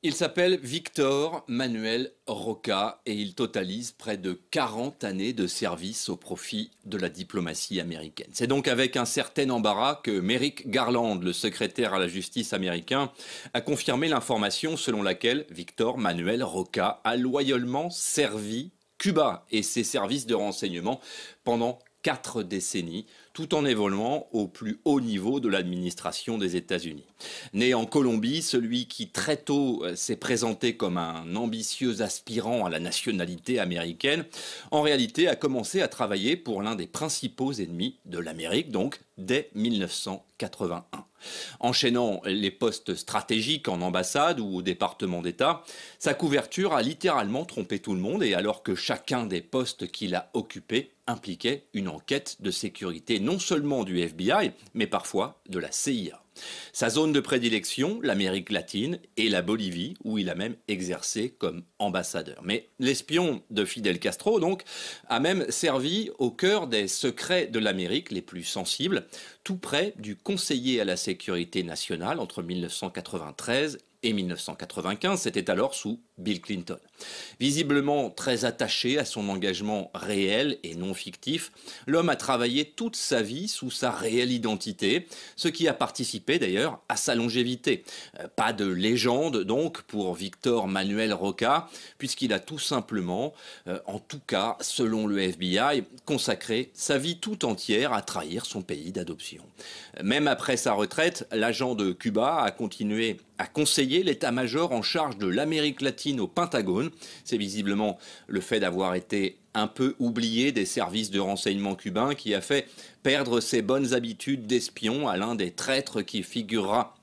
Il s'appelle Victor Manuel Roca et il totalise près de 40 années de service au profit de la diplomatie américaine. C'est donc avec un certain embarras que Merrick Garland, le secrétaire à la justice américain, a confirmé l'information selon laquelle Victor Manuel Roca a loyalement servi Cuba et ses services de renseignement pendant 4 décennies, tout en évoluant au plus haut niveau de l'administration des États-Unis. Né en Colombie, celui qui très tôt s'est présenté comme un ambitieux aspirant à la nationalité américaine, en réalité a commencé à travailler pour l'un des principaux ennemis de l'Amérique, donc dès 1981. Enchaînant les postes stratégiques en ambassade ou au département d'État, sa couverture a littéralement trompé tout le monde et alors que chacun des postes qu'il a occupés impliquait une enquête de sécurité non seulement du FBI, mais parfois de la CIA. Sa zone de prédilection, l'Amérique latine et la Bolivie, où il a même exercé comme ambassadeur. Mais l'espion de Fidel Castro, donc, a même servi au cœur des secrets de l'Amérique les plus sensibles, tout près du conseiller à la sécurité nationale entre 1993 et 1995, c'était alors sous Bill Clinton. Visiblement très attaché à son engagement réel et non fictif, l'homme a travaillé toute sa vie sous sa réelle identité, ce qui a participé d'ailleurs à sa longévité. Pas de légende donc pour Victor Manuel Roca, puisqu'il a tout simplement, en tout cas selon le FBI, consacré sa vie tout entière à trahir son pays d'adoption. Même après sa retraite, l'agent de Cuba a continué à conseiller l'état-major en charge de l'Amérique latine au Pentagone. C'est visiblement le fait d'avoir été un peu oublié des services de renseignement cubains qui a fait perdre ses bonnes habitudes d'espion à l'un des traîtres qui figurera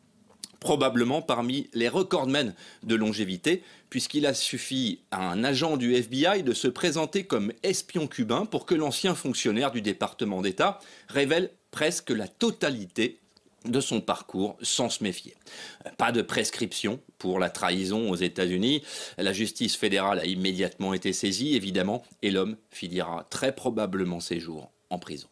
probablement parmi les recordmen de longévité, puisqu'il a suffi à un agent du FBI de se présenter comme espion cubain pour que l'ancien fonctionnaire du département d'État révèle presque la totalité de son parcours sans se méfier. Pas de prescription pour la trahison aux États-Unis. La justice fédérale a immédiatement été saisie, évidemment, et l'homme finira très probablement ses jours en prison.